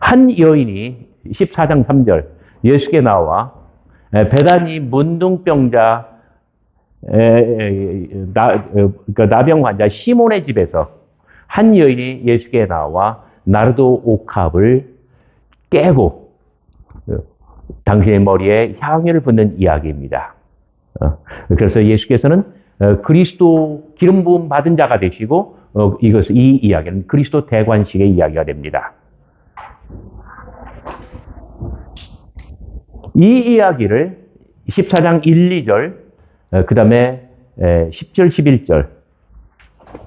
한 여인이 14장 3절 예수께 나와 베다니 문둥병자 나병 환자 시몬의 집에서 한 여인이 예수께 나와 나르도 옥합을 깨고 당신의 머리에 향유를 붓는 이야기입니다. 그래서 예수께서는 그리스도 기름 부음 받은 자가 되시고 이 이야기는 그리스도 대관식의 이야기가 됩니다. 이 이야기를 14장 1, 2절, 그 다음에 10절, 11절,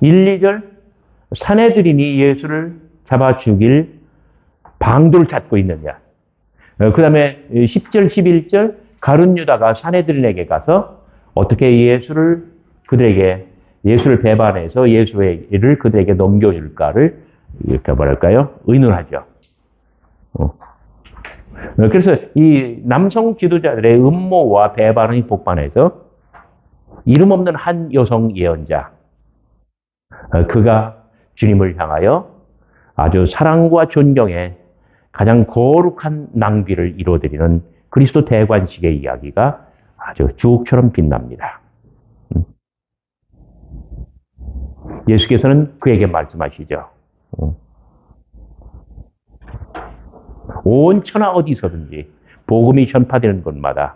1, 2절 사내들인이 예수를 잡아 죽일 방도를 찾고 있느냐. 그 다음에 10절, 11절 가룟 유다가 사내들인에게 가서 어떻게 그들에게 예수를 배반해서 예수의 일을 그들에게 넘겨줄까를 이렇게 뭐랄까요? 의논하죠. 그래서 이 남성 지도자들의 음모와 배반이 복반해서 이름 없는 한 여성 예언자, 그가 주님을 향하여 아주 사랑과 존경의 가장 거룩한 낭비를 이루어드리는 그리스도 대관식의 이야기가 아주 주옥처럼 빛납니다. 예수께서는 그에게 말씀하시죠. 온 천하 어디서든지 복음이 전파되는 곳마다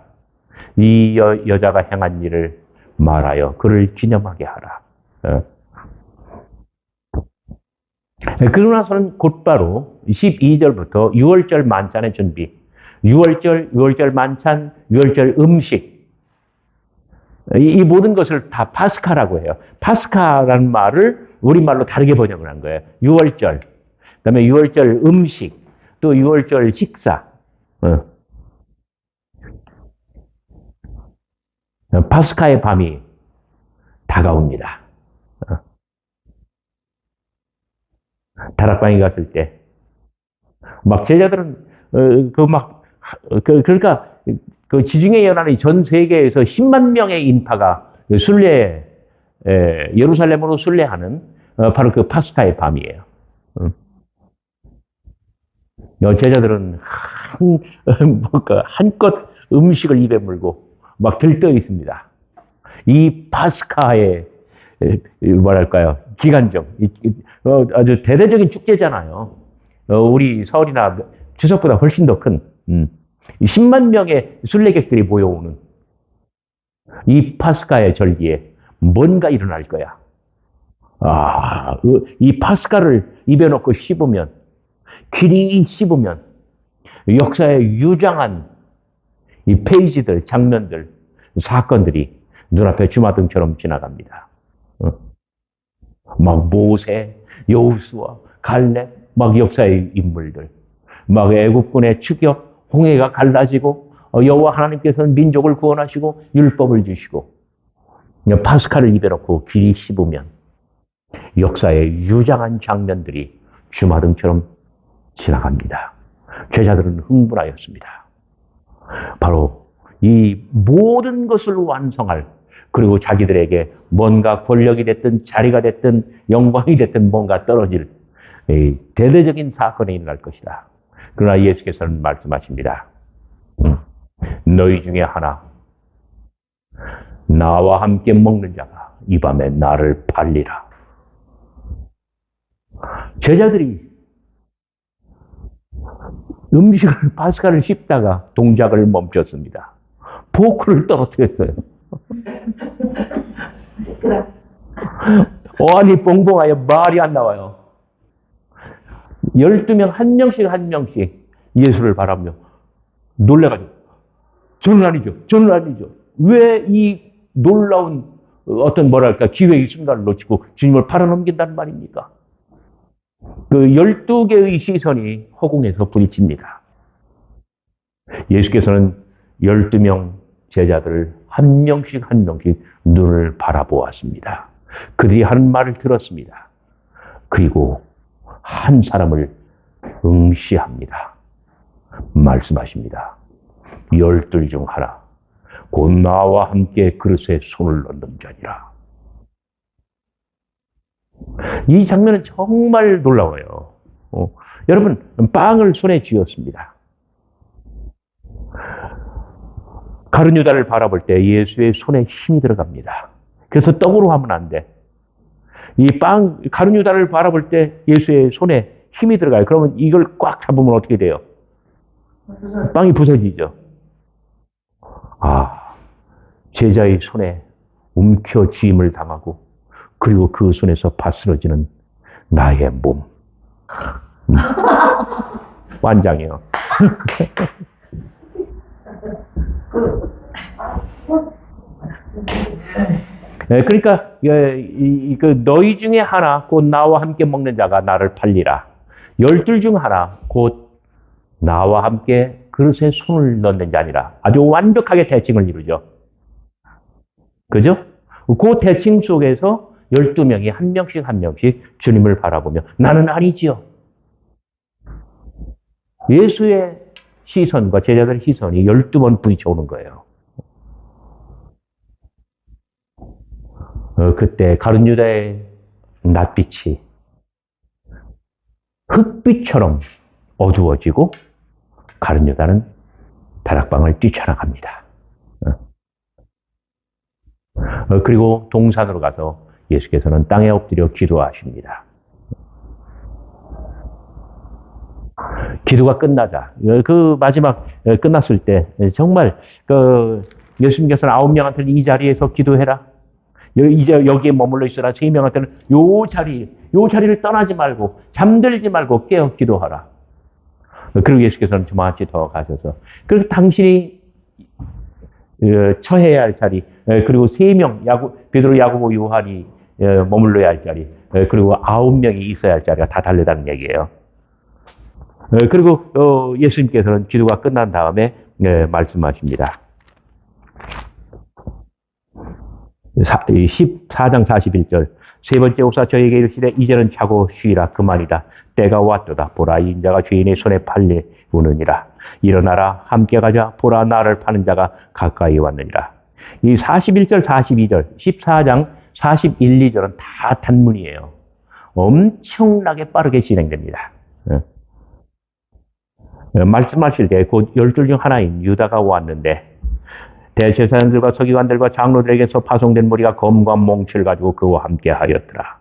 이 여자가 행한 일을 말하여 그를 기념하게 하라. 그러고 나서는 곧바로 12절부터 6월절 만찬의 준비, 6월절 만찬, 6월절 음식, 이 모든 것을 다 파스카라고 해요. 파스카라는 말을 우리말로 다르게 번역을 한 거예요. 6월절, 그 다음에 6월절 음식, 또 6월절 식사. 파스카의 밤이 다가옵니다. 다락방에 갔을 때, 막 제자들은, 그러니까, 그 지중해 연안이 전 세계에서 10만 명의 인파가 예루살렘으로 순례하는 바로 그 파스카의 밤이에요. 제자들은 한껏 음식을 입에 물고 막 들떠 있습니다. 이 파스카의 뭐랄까요, 기간정, 아주 대대적인 축제잖아요. 우리 설이나 추석보다 훨씬 더 큰 10만 명의 순례객들이 모여오는 이 파스카의 절기에 뭔가 일어날 거야. 이 파스카를 입에 넣고 씹으면, 길이 씹으면 역사에 유장한 이 페이지들, 장면들, 사건들이 눈앞에 주마등처럼 지나갑니다. 막 모세, 여호수아, 갈렙, 막 역사의 인물들, 막 애국군의 추격, 홍해가 갈라지고 여호와 하나님께서는 민족을 구원하시고 율법을 주시고 파스카를 입에 넣고 길이 씹으면 역사의 유장한 장면들이 주마등처럼 지나갑니다. 제자들은 흥분하였습니다. 바로 이 모든 것을 완성할, 그리고 자기들에게 뭔가 권력이 됐든 자리가 됐든 영광이 됐든 뭔가 떨어질 대대적인 사건이 일어날 것이다. 그러나 예수께서는 말씀하십니다. 너희 중에 하나, 나와 함께 먹는 자가 이 밤에 나를 팔리라. 제자들이 음식을, 파스카를 씹다가 동작을 멈췄습니다. 포크를 떨어뜨렸어요. 아니, 뻥뻥하여 말이 안 나와요. 12명, 한 명씩 예수를 바라며 놀래가지고, 저는 아니죠. 왜 이 놀라운 어떤 뭐랄까, 기회의 순간을 놓치고 주님을 팔아넘긴다는 말입니까? 그 12개의 시선이 허공에서 부딪힙니다. 예수께서는 12명 제자들을 한 명씩 눈을 바라보았습니다. 그들이 하는 말을 들었습니다. 그리고 한 사람을 응시합니다. 말씀하십니다. 12 중 하나, 곧 나와 함께 그릇에 손을 넣는 자니라. 이 장면은 정말 놀라워요. 여러분, 빵을 손에 쥐었습니다. 가룟 유다를 바라볼 때 예수의 손에 힘이 들어갑니다. 그래서 떡으로 하면 안 돼. 가룟 유다를 바라볼 때 예수의 손에 힘이 들어가요. 그러면 이걸 꽉 잡으면 어떻게 돼요? 빵이 부서지죠. 제자의 손에 움켜쥐임을 당하고, 그리고 그 손에서 바스러지는 나의 몸. 완장이요. 그러니까 너희 중에 하나 곧 나와 함께 먹는 자가 나를 팔리라. 12 중 하나 곧 나와 함께 그릇에 손을 넣는 자니라. 아주 완벽하게 대칭을 이루죠. 그죠? 그 대칭 속에서 12명이 한 명씩 한 명씩 주님을 바라보며 나는 아니지요. 예수의 시선과 제자들의 시선이 12번 부딪혀오는 거예요. 그때 가룟 유다의 낯빛이 흑빛처럼 어두워지고 가룟 유다는 다락방을 뛰쳐나갑니다. 그리고 동산으로 가서 예수께서는 땅에 엎드려 기도하십니다. 기도가 끝나자, 그 마지막 끝났을 때 정말 예수님께서는 9명한테는 이 자리에서 기도해라. 이제 여기에 머물러 있으라. 3명한테는 요 자리를 떠나지 말고 잠들지 말고 깨어 기도하라. 그리고 예수께서는 저만치 더 가셔서 그리고 당신이 처해야 할 자리, 그리고 3명 베드로, 야고보, 요한이 머물러야 할 자리, 그리고 9명이 있어야 할 자리가 다 달려다는 얘기예요. 그리고 예수님께서는 기도가 끝난 다음에 말씀하십니다. 14장 41절 세 번째 오사 저에게 이르시되 이제는 자고 쉬라 그만이다. 때가 왔도다. 보라 이 인자가 죄인의 손에 팔리우느니라. 일어나라 함께 가자. 보라 나를 파는 자가 가까이 왔느니라. 이 41절 42절 14장 41, 2절은 다 단문이에요. 엄청나게 빠르게 진행됩니다. 말씀하실 때 곧 12 중 하나인 유다가 왔는데 대제사장들과 서기관들과 장로들에게서 파송된 무리가 검과 몽치를 가지고 그와 함께 하였더라.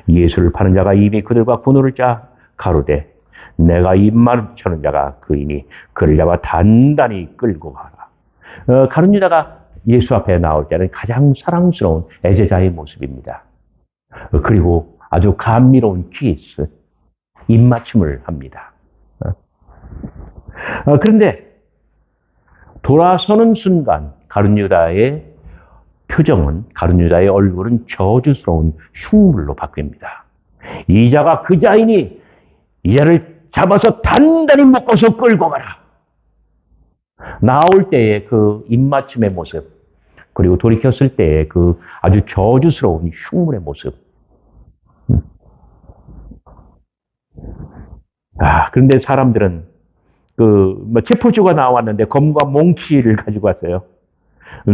예수를 파는 자가 이미 그들과 군우를 짜 가로되 내가 입만 쳐는 자가 그이니 그를 잡아 단단히 끌고 가라. 가룟 유다가 예수 앞에 나올 때는 가장 사랑스러운 애제자의 모습입니다. 그리고 아주 감미로운 키스, 입맞춤을 합니다. 그런데 돌아서는 순간 가룟 유다의 표정은, 가룟 유다의 얼굴은 저주스러운 흉물로 바뀝니다. 이 자가 그 자이니 이 자를 잡아서 단단히 묶어서 끌고 가라. 나올 때의 그 입맞춤의 모습, 그리고 돌이켰을 때의 그 아주 저주스러운 흉물의 모습. 그런데 사람들은 체포조가 나왔는데 검과 몽치를 가지고 왔어요.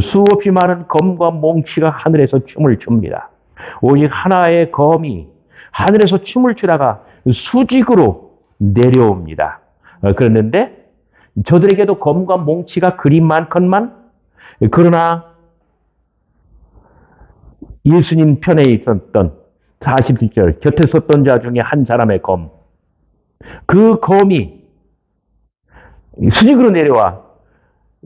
수없이 많은 검과 몽치가 하늘에서 춤을 춥니다. 오직 하나의 검이 하늘에서 춤을 추다가 수직으로 내려옵니다. 그랬는데 저들에게도 검과 몽치가 그리 많건만, 그러나 예수님 편에 있었던 47절 곁에 섰던 자 중에 한 사람의 검, 그 검이 수직으로 내려와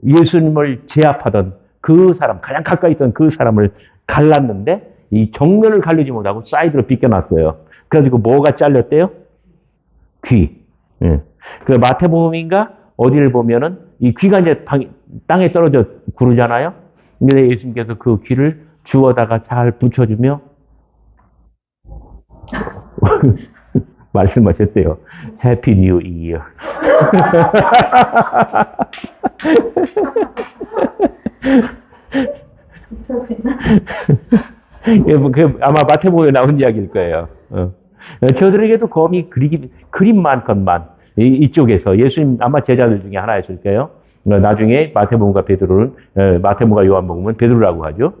예수님을 제압하던 그 사람, 가장 가까이 있던 그 사람을 갈랐는데 이 정면을 가리지 못하고 사이드로 비껴놨어요. 그래가지고 뭐가 잘렸대요? 귀. 그 마태복음인가 어디를 보면은 이 귀가 이제 땅에 떨어져 구르잖아요. 근데 예수님께서 그 귀를 주워다가 잘 붙여주며 말씀하셨대요. 해피 뉴 이어. 아마 마태복음에 나온 이야기일 거예요. 저들에게도 검이 그리 많건만 이쪽에서 예수님 아마 제자들 중에 하나였을 거예요. 나중에 마태복음과 베드로는 마태복음과 요한복음은 베드로라고 하죠.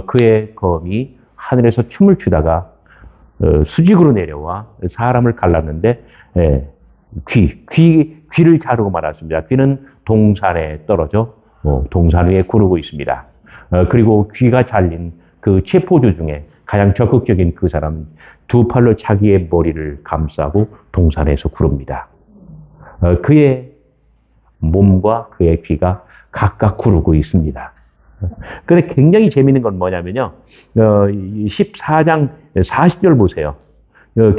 그의 검이 하늘에서 춤을 추다가 수직으로 내려와 사람을 갈랐는데 예, 귀를 자르고 말았습니다. 귀는 동산에 떨어져 동산 위에 구르고 있습니다. 그리고 귀가 잘린 그 체포주 중에 가장 적극적인 그 사람 두 팔로 자기의 머리를 감싸고 동산에서 구릅니다. 그의 몸과 그의 귀가 각각 구르고 있습니다. 근데 굉장히 재미있는 건 뭐냐면요. 14장 40절 보세요.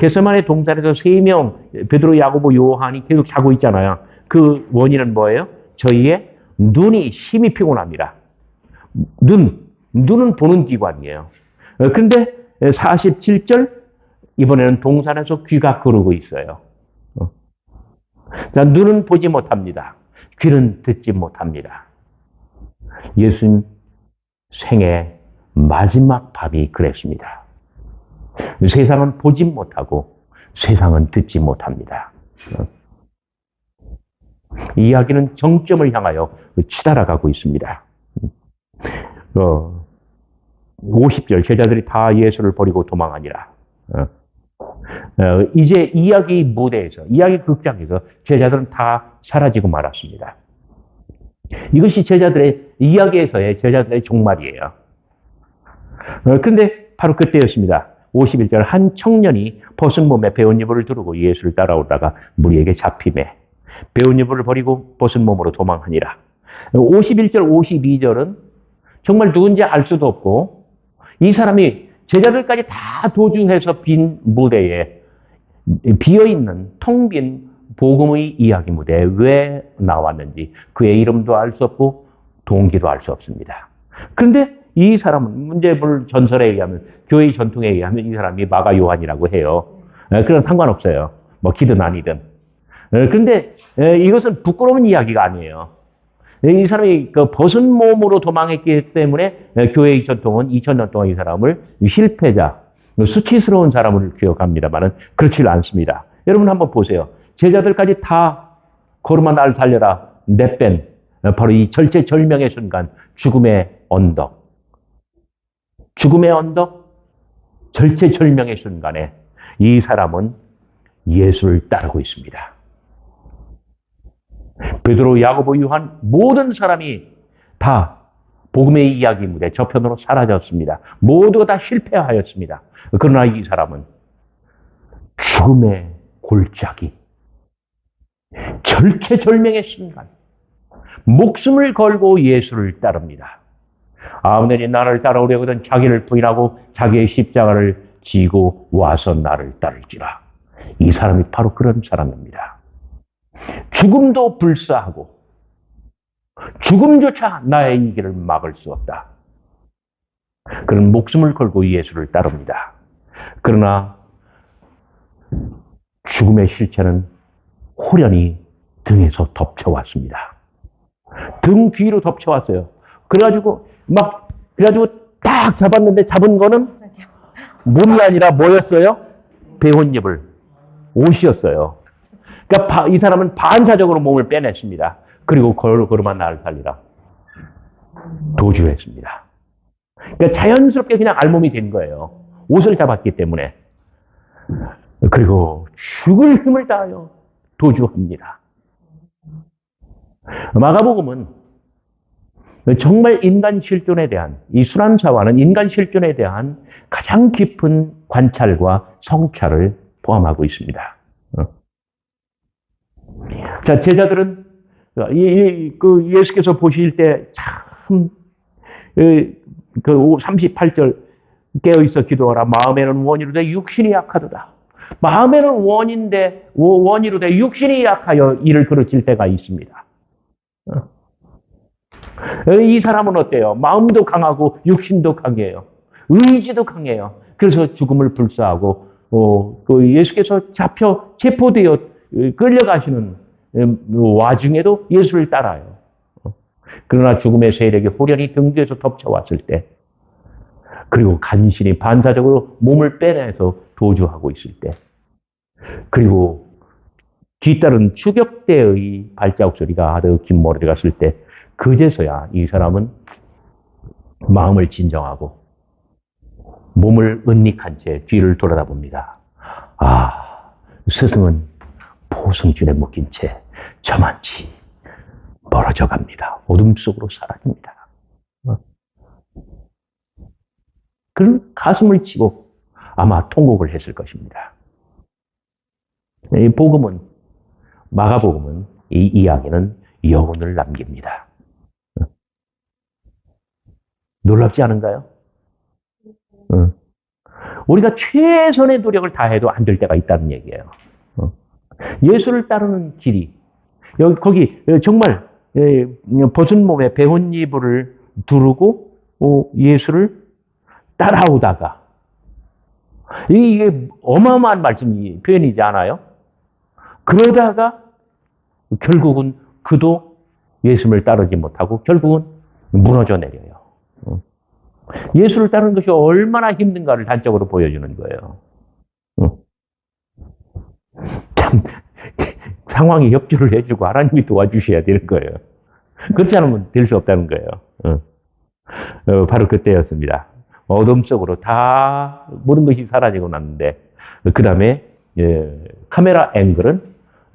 겟세마네 동산에서 3명, 베드로, 야고보, 요한이 계속 자고 있잖아요. 그 원인은 뭐예요? 저희의 눈이 심히 피곤합니다. 눈은 보는 기관이에요. 근데 47절, 이번에는 동산에서 귀가 구르고 있어요. 자, 눈은 보지 못합니다. 귀는 듣지 못합니다. 예수님 생애 마지막 밤이 그랬습니다. 세상은 보지 못하고 세상은 듣지 못합니다. 이 이야기는 정점을 향하여 치달아가고 있습니다. 50절 제자들이 다 예수를 버리고 도망하니라. 이제 이야기 무대에서, 이야기 극장에서 제자들은 다 사라지고 말았습니다. 이것이 제자들의 이야기에서의 제자들의 종말이에요. 그런데 바로 그때였습니다. 51절 한 청년이 벗은 몸에 배옷이불을 두르고 예수를 따라오다가 무리에게 잡히매 배옷이불을 버리고 벗은 몸으로 도망하니라. 51절 52절은 정말 누군지 알 수도 없고 이 사람이 제자들까지 다 도주해서 빈 무대에 비어있는 텅 빈 복음의 이야기 무대에 왜 나왔는지 그의 이름도 알 수 없고 동기도 알 수 없습니다. 그런데 이 사람은 문제불 전설에 의하면 교회의 전통에 의하면 이 사람이 마가 요한이라고 해요. 그건 상관없어요. 뭐 기든 아니든. 그런데 이것은 부끄러운 이야기가 아니에요. 이 사람이 그 벗은 몸으로 도망했기 때문에 교회의 전통은 2000년 동안 이 사람을 실패자, 수치스러운 사람을 기억합니다만은 그렇지 않습니다. 여러분 한번 보세요. 제자들까지 다 걸음아 나를 살려라 내뺀 바로 이 절체절명의 순간 죽음의 언덕, 절체절명의 순간에 이 사람은 예수를 따르고 있습니다. 베드로, 야고보, 요한 모든 사람이 다 복음의 이야기 무대 저편으로 사라졌습니다. 모두가 다 실패하였습니다. 그러나 이 사람은 죽음의 골짜기, 절체절명의 순간 목숨을 걸고 예수를 따릅니다. 아무든지 나를 따라오려거든 자기를 부인하고 자기의 십자가를 지고 와서 나를 따를지라. 이 사람이 바로 그런 사람입니다. 죽음도 불사하고 죽음조차 나의 이 길을 막을 수 없다. 그런 목숨을 걸고 예수를 따릅니다. 그러나 죽음의 실체는 호련히 등에서 덮쳐왔습니다. 등 뒤로 덮쳐왔어요. 그래가지고 딱 잡았는데 잡은 거는 몸이 아니라 뭐였어요? 배옷잎을, 옷이었어요. 그러니까 이 사람은 반사적으로 몸을 빼냈습니다. 그리고 걸음아 나를 살리라. 도주했습니다. 그러니까 자연스럽게 그냥 알몸이 된 거예요. 옷을 잡았기 때문에. 그리고 죽을 힘을 다하여 도주합니다. 마가복음은 정말 인간 실존에 대한, 이 순환사화는 인간 실존에 대한 가장 깊은 관찰과 성찰을 포함하고 있습니다. 자, 제자들은 예수께서 보실 때 참, 38절 깨어있어 기도하라. 마음에는 원이로되 육신이 약하도다. 마음에는 원이로되 육신이 약하여 이를 그르칠 때가 있습니다. 이 사람은 어때요? 마음도 강하고 육신도 강해요. 의지도 강해요. 그래서 죽음을 불사하고 예수께서 체포되어 끌려가시는 와중에도 예수를 따라요. 그러나 죽음의 세력이 호련히 등 뒤에서 덮쳐왔을 때, 그리고 간신히 반사적으로 몸을 빼내서 도주하고 있을 때, 그리고 뒤따른 추격대의 발자국 소리가 아득 긴 머리를 갔을 때, 그제서야 이 사람은 마음을 진정하고 몸을 은닉한 채 뒤를 돌아다봅니다. 아, 스승은 포승줄에 묶인 채 저만치 멀어져 갑니다. 어둠 속으로 사라집니다. 그런 가슴을 치고 아마 통곡을 했을 것입니다. 이 복음은, 마가복음은 이 이야기는 여운을 남깁니다. 놀랍지 않은가요? 우리가 최선의 노력을 다해도 안 될 때가 있다는 얘기예요. 예수를 따르는 길이, 거기 정말 벗은 몸에 배운 이불을 두르고 예수를 따라오다가, 이게 어마어마한 말씀, 표현이지 않아요? 그러다가 결국은 그도 예수를 따르지 못하고 결국은 무너져 내려요. 예수를 따르는 것이 얼마나 힘든가를 단적으로 보여주는 거예요. 참 상황이 협조를 해주고 하나님이 도와주셔야 되는 거예요. 그렇지 않으면 될 수 없다는 거예요. 바로 그때였습니다. 어둠 속으로 다 모든 것이 사라지고 났는데, 그 다음에 카메라 앵글은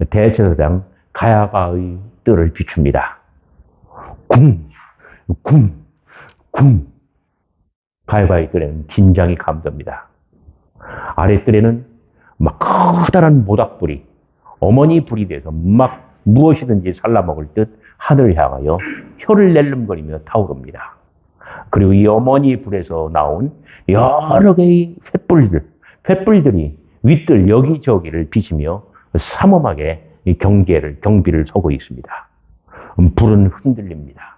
대제사장 가야바의 뜰을 비춥니다. 쿵, 쿵, 쿵. 가야바의 뜰에는 긴장이 감돕니다. 아랫뜰에는 막 커다란 모닥불이, 어머니 불이 돼서 막 무엇이든지 살라먹을 듯 하늘을 향하여 혀를 낼름거리며 타오릅니다. 그리고 이 어머니 불에서 나온 여러 개의 횃불들이 윗뜰 여기저기를 비치며 삼엄하게 경비를 서고 있습니다. 불은 흔들립니다.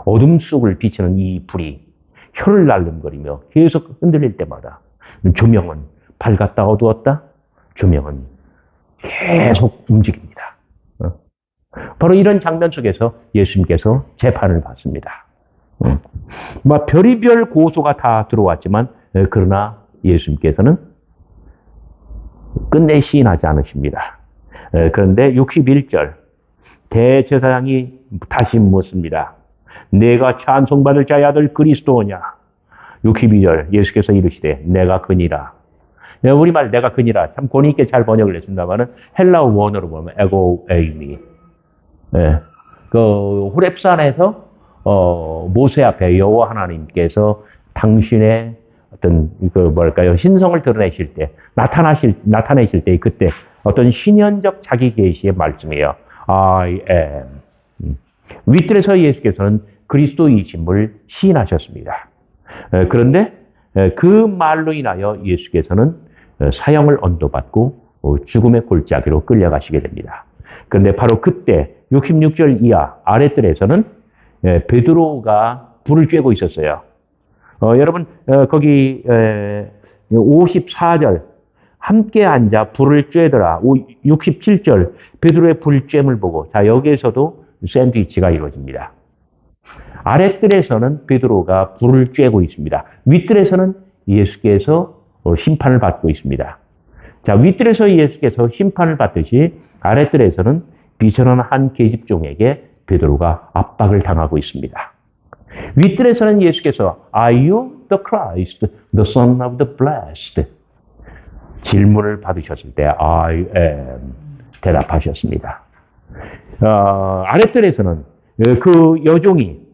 어둠 속을 비치는 이 불이 혀를 날름거리며 계속 흔들릴 때마다 조명은 밝았다 어두웠다, 조명은 계속 움직입니다. 바로 이런 장면 속에서 예수님께서 재판을 받습니다. 별의별 고소가 다 들어왔지만, 그러나 예수님께서는 끝내 시인하지 않으십니다. 그런데 61절 대제사장이 다시 묻습니다. 내가 찬송받을 자의 아들 그리스도냐? 62절 예수께서 이르시되 내가 그니라. 우리말 내가 그니라 참 권위 있게 잘 번역을 했습니다만 헬라어 원어로 보면 에고 에이미. 그 호렙산에서 모세 앞에 여호와 하나님께서 당신의 어떤 신성을 드러내실 때, 나타내실 때, 그때 어떤 신현적 자기 계시의 말씀이에요. I am. 윗뜰에서 예수께서는 그리스도이심을 시인하셨습니다. 그런데 그 말로 인하여 예수께서는 사형을 언도받고 죽음의 골짜기로 끌려가시게 됩니다. 그런데 바로 그때 66절 이하 아랫뜰에서는 베드로가 불을 쬐고 있었어요. 여러분 거기 54절 함께 앉아 불을 쬐더라. 67절 베드로의 불쬐을 보고, 자 여기에서도 샌드위치가 이루어집니다. 아랫뜰에서는 베드로가 불을 쬐고 있습니다. 윗뜰에서는 예수께서 심판을 받고 있습니다. 자, 윗뜰에서 예수께서 심판을 받듯이 아랫뜰에서는 비천한 한 계집종에게 베드로가 압박을 당하고 있습니다. 윗뜰에서는 예수께서 Are you the Christ, the Son of the Blessed? 질문을 받으셨을 때 I am 대답하셨습니다. 아랫뜰에서는 그 여종이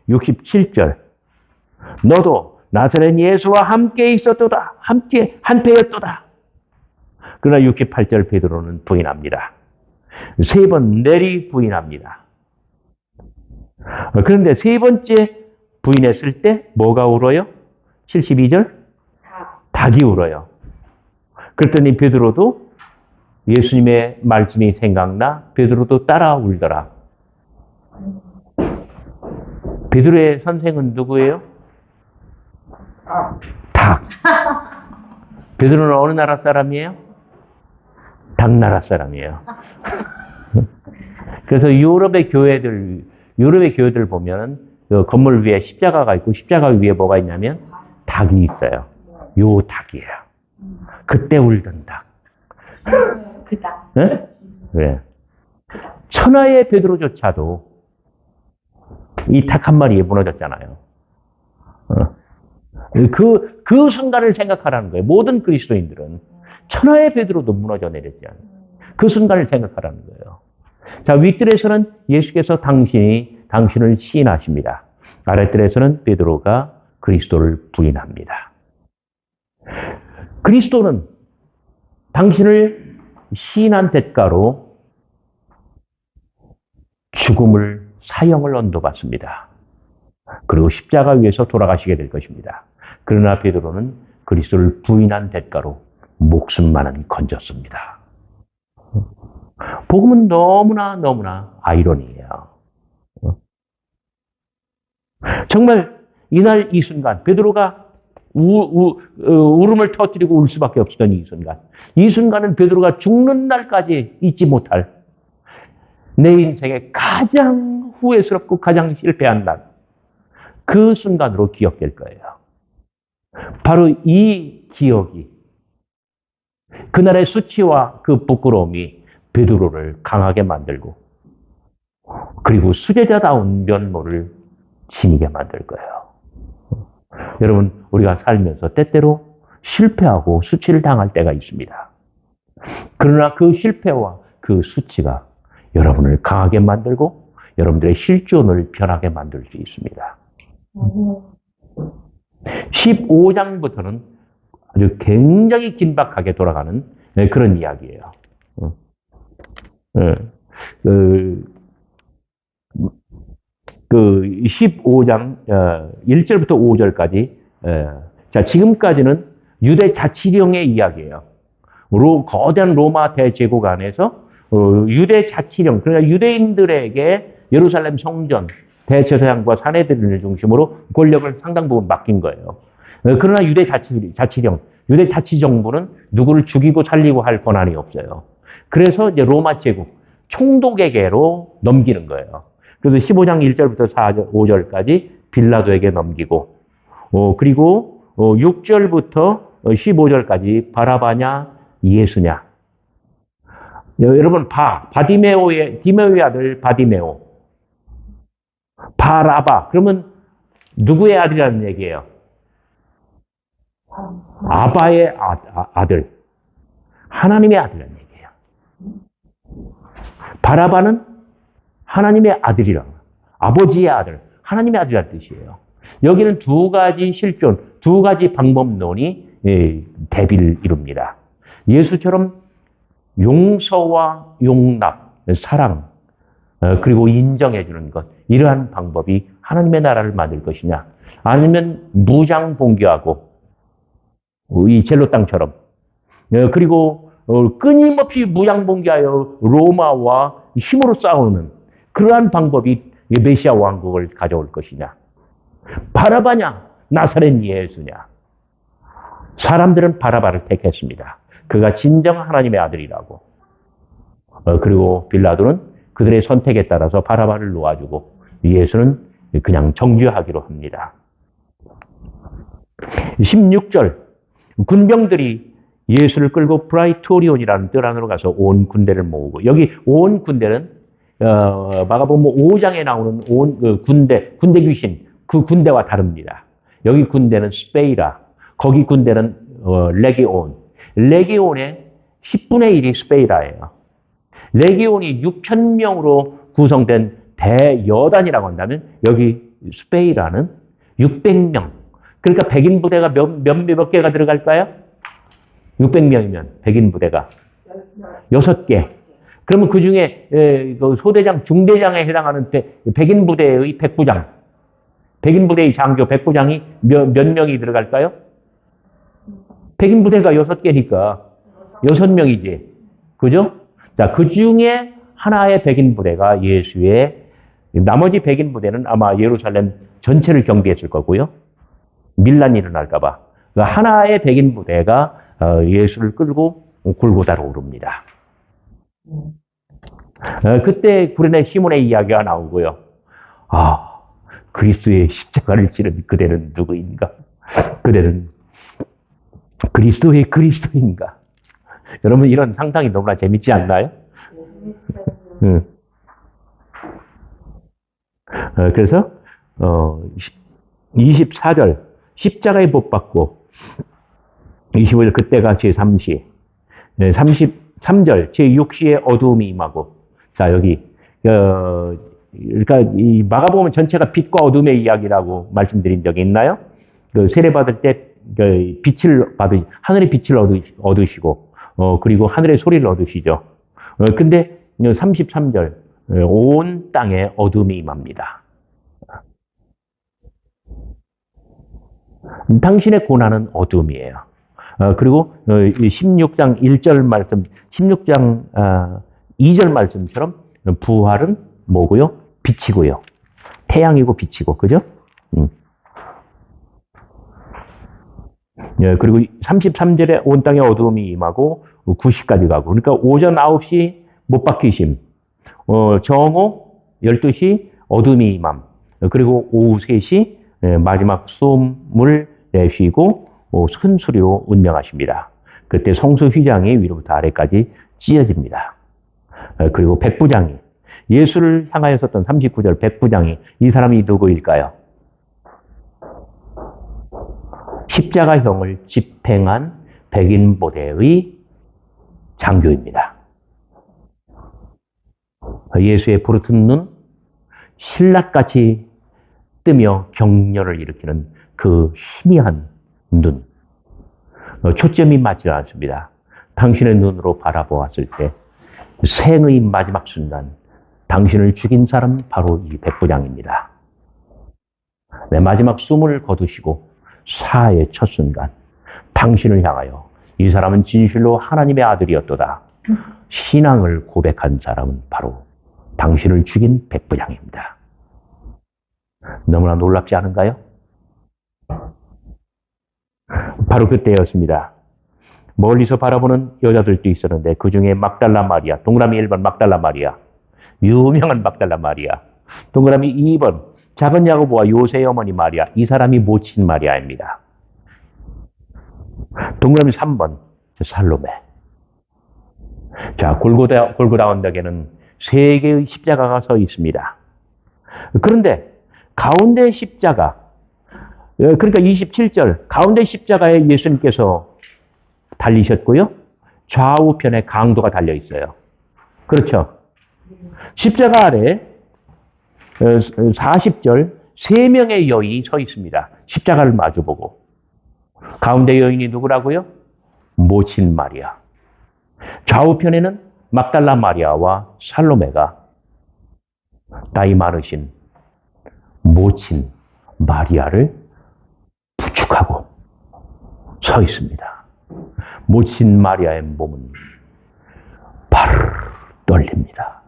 67절 너도 나사렛 예수와 함께 있었도다. 함께 한패였도다. 그러나 68절 베드로는 부인합니다. 3번 내리 부인합니다. 그런데 3번째 부인했을 때 뭐가 울어요? 72절 닭이 울어요. 그랬더니 베드로도 예수님의 말씀이 생각나 베드로도 따라 울더라. 베드로의 선생은 누구예요? 닭. 베드로는 어느 나라 사람이에요? 닭나라 사람이에요. 그래서 유럽의 교회들 보면 그 건물 위에 십자가가 있고 십자가 위에 뭐가 있냐면 닭이 있어요. 요 닭이에요. 그때 울던 닭. 그 닭. 네? 네. 천하의 베드로조차도 이 닭 한 마리에 무너졌잖아요. 그 순간을 생각하라는 거예요. 모든 그리스도인들은 천하의 베드로도 무너져 내렸잖아요. 그 순간을 생각하라는 거예요. 자, 윗뜰에서는 예수께서 당신을 시인하십니다. 아랫뜰에서는 베드로가 그리스도를 부인합니다. 그리스도는 당신을 시인한 대가로 죽음을, 사형을 언도받습니다. 그리고 십자가 위에서 돌아가시게 될 것입니다. 그러나 베드로는 그리스도를 부인한 대가로 목숨만은 건졌습니다. 복음은 너무나 아이러니해요. 정말 이날 이 순간 베드로가 울음을 터뜨리고 울 수밖에 없었던 이 순간은 베드로가 죽는 날까지 잊지 못할 내 인생의 가장 후회스럽고 가장 실패한 날, 그 순간으로 기억될 거예요. 바로 이 기억이, 그날의 수치와 그 부끄러움이 베드로를 강하게 만들고 그리고 수제자다운 면모를 지니게 만들 거예요. 여러분, 우리가 살면서 때때로 실패하고 수치를 당할 때가 있습니다. 그러나 그 실패와 그 수치가 여러분을 강하게 만들고 여러분들의 실존을 변하게 만들 수 있습니다. 15장부터는 아주 굉장히 긴박하게 돌아가는 그런 이야기예요. 그 15장 1절부터 5절까지, 자, 지금까지는 유대 자치령의 이야기예요. 거대한 로마 대제국 안에서 유대 자치령, 그러니까 유대인들에게 예루살렘 성전, 대제사장과 사내들을 중심으로 권력을 상당 부분 맡긴 거예요. 그러나 유대 자치령, 유대 자치정부는 누구를 죽이고 살리고 할 권한이 없어요. 그래서 이제 로마 제국, 총독에게로 넘기는 거예요. 그래서 15장 1절부터 5절까지 빌라도에게 넘기고, 그리고 6절부터 15절까지 바라바냐 예수냐. 여러분, 디메오의 아들 바디메오. 바라바. 그러면 누구의 아들이라는 얘기예요? 아바의 아들. 하나님의 아들이라는 얘기예요. 바라바는 하나님의 아들이라. 아버지의 아들. 하나님의 아들이라는 뜻이에요. 여기는 두 가지 실존, 두 가지 방법론이 대비를 이룹니다. 예수처럼 용서와 용납, 사랑, 그리고 인정해주는 것, 이러한 방법이 하나님의 나라를 만들 것이냐, 아니면 무장봉기하고 이 젤로 땅처럼, 그리고 끊임없이 무장봉기하여 로마와 힘으로 싸우는 그러한 방법이 메시아 왕국을 가져올 것이냐. 바라바냐 나사렛 예수냐. 사람들은 바라바를 택했습니다. 그가 진정 하나님의 아들이라고. 그리고 빌라도는 그들의 선택에 따라서 바라바를 놓아주고 예수는 그냥 정죄하기로 합니다. 16절, 군병들이 예수를 끌고 프라이토리온이라는 뜰 안으로 가서 온 군대를 모으고, 여기 온 군대는 마가복음 5장에 나오는 군대 귀신, 그 군대와 다릅니다. 여기 군대는 스페이라, 거기 군대는 레기온. 레기온의 10분의 1이 스페이라예요. 레기온이 6,000명으로 구성된 대여단이라고 한다면 여기 스페이라는 600명. 그러니까 백인 부대가 몇 개가 들어갈까요? 600명이면 백인 부대가 6개. 그러면 그 중에 소대장, 중대장에 해당하는 백인 부대의 백부장, 백인 부대의 장교, 백부장이 몇 명이 들어갈까요? 백인 부대가 6개니까 6명이지. 그죠? 자, 그 중에 하나의 백인 부대가 예수의, 나머지 백인 부대는 아마 예루살렘 전체를 경비했을 거고요. 밀란이 일어날까봐. 하나의 백인 부대가 예수를 끌고 골고다로 오릅니다. 그때 구레네 시몬의 이야기가 나오고요. 아, 그리스도의 십자가를 지른 그대는 누구인가? 그대는 그리스도의 그리스도인가? 여러분, 이런 상상이 너무나 재밌지 않나요? 그래서 24절 십자가에 못 박고 25절 그때가 제3시 33절 제6시에 어두움이 임하고 자 여기 그러니까 이 마가복음 전체가 빛과 어둠의 이야기라고 말씀드린 적이 있나요? 그 세례 받을 때 빛을 하늘의 빛을 얻으시고 그리고 하늘의 소리를 얻으시죠. 근데 33절 온 땅에 어둠이 임합니다. 당신의 고난은 어둠이에요. 그리고 16장 1절 말씀, 16장 2절 말씀처럼 부활은 뭐고요? 빛이고요. 태양이고 빛이고, 그죠? 그리고 33절에 온 땅에 어두움이 임하고 9시까지 가고, 그러니까 오전 9시 못 박히심, 정오 12시 어둠이 임함, 그리고 오후 3시 마지막 숨을 내쉬고 큰 소리로 운명하십니다. 그때 성소 휘장이 위로부터 아래까지 찢어집니다. 그리고 백부장이 예수를 향하여 섰던 39절 백부장이 이 사람이 누구일까요? 십자가형을 집행한 백인부대의 장교입니다. 예수의 부르튼 눈, 신라같이 뜨며 격렬을 일으키는 그 희미한 눈. 초점이 맞지 않습니다. 당신의 눈으로 바라보았을 때 생의 마지막 순간 당신을 죽인 사람 바로 이 백부장입니다. 내 마지막 숨을 거두시고 사의 첫 순간 당신을 향하여 이 사람은 진실로 하나님의 아들이었도다. 신앙을 고백한 사람은 바로 당신을 죽인 백부장입니다. 너무나 놀랍지 않은가요? 바로 그때였습니다. 멀리서 바라보는 여자들도 있었는데 그 중에 막달라 마리아, 동그라미 1번 막달라 마리아, 유명한 막달라 마리아, 동그라미 2번 작은 야고보와 요새의 어머니 마리아, 이 사람이 모친 마리아입니다. 동그라미 3번 살로메. 자, 골고다 언덕에는 3개의 십자가가 서 있습니다. 그런데 가운데 십자가, 그러니까 27절 가운데 십자가에 예수님께서 달리셨고요. 좌우편에 강도가 달려 있어요. 그렇죠? 십자가 아래 40절 3명의 여인이 서 있습니다. 십자가를 마주보고. 가운데 여인이 누구라고요? 모친 마리아. 좌우편에는 막달라 마리아와 살로메가 나이 많으신 모친 마리아를 부축하고 서 있습니다. 모친 마리아의 몸은 바르르 떨립니다.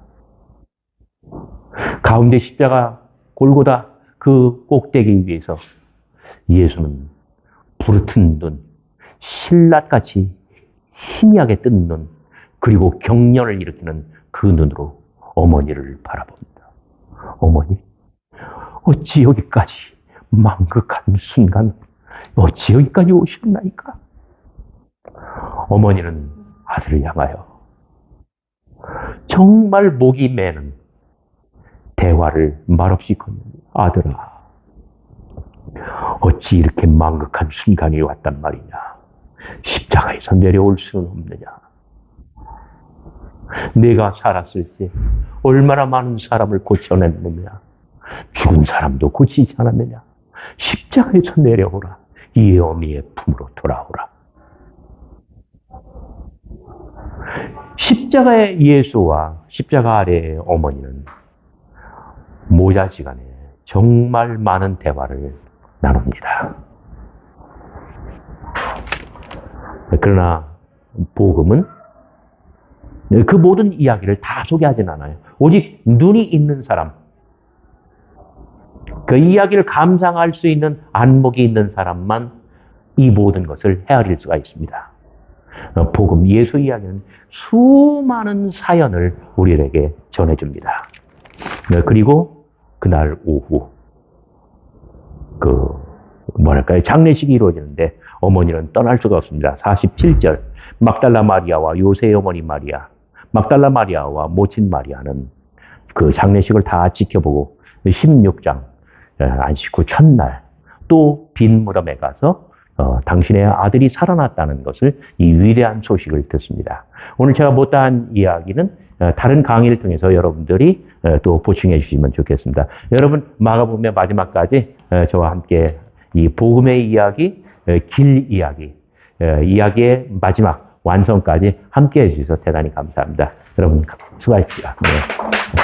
가운데 십자가 골고다 그 꼭대기 위에서 예수는 부르튼 눈, 신라같이 희미하게 뜬 눈, 그리고 격렬을 일으키는 그 눈으로 어머니를 바라봅니다. 어머니, 어찌 여기까지 망극한 순간, 어찌 여기까지 오셨나이까? 어머니는 아들을 향하여 정말 목이 매는 대화를 말없이 건넵니다. 아들아, 어찌 이렇게 망극한 순간이 왔단 말이냐? 십자가에서 내려올 수는 없느냐? 내가 살았을 때 얼마나 많은 사람을 고쳐냈느냐? 죽은 사람도 고치지 않았느냐? 십자가에서 내려오라. 이 어미의 품으로 돌아오라. 십자가의 예수와 십자가 아래의 어머니는 모자지간에 정말 많은 대화를 나눕니다. 그러나 복음은 그 모든 이야기를 다 소개하진 않아요. 오직 눈이 있는 사람, 그 이야기를 감상할 수 있는 안목이 있는 사람만 이 모든 것을 헤아릴 수가 있습니다. 복음, 예수 이야기는 수많은 사연을 우리에게 전해줍니다. 그리고 그날 오후 장례식이 이루어지는데 어머니는 떠날 수가 없습니다. 47절 막달라 마리아와 요새의 어머니 마리아, 막달라 마리아와 모친 마리아는 그 장례식을 다 지켜보고 16장 안식 후 첫날 또 빈 무덤에 가서 당신의 아들이 살아났다는 것을 이 위대한 소식을 듣습니다. 오늘 제가 못다한 이야기는 다른 강의를 통해서 여러분들이 또 보충해 주시면 좋겠습니다. 여러분 마가복음의 마지막까지 저와 함께 이 복음의 이야기, 길 이야기, 이야기의 마지막 완성까지 함께 해주셔서 대단히 감사합니다. 여러분 수고하십시오. 네.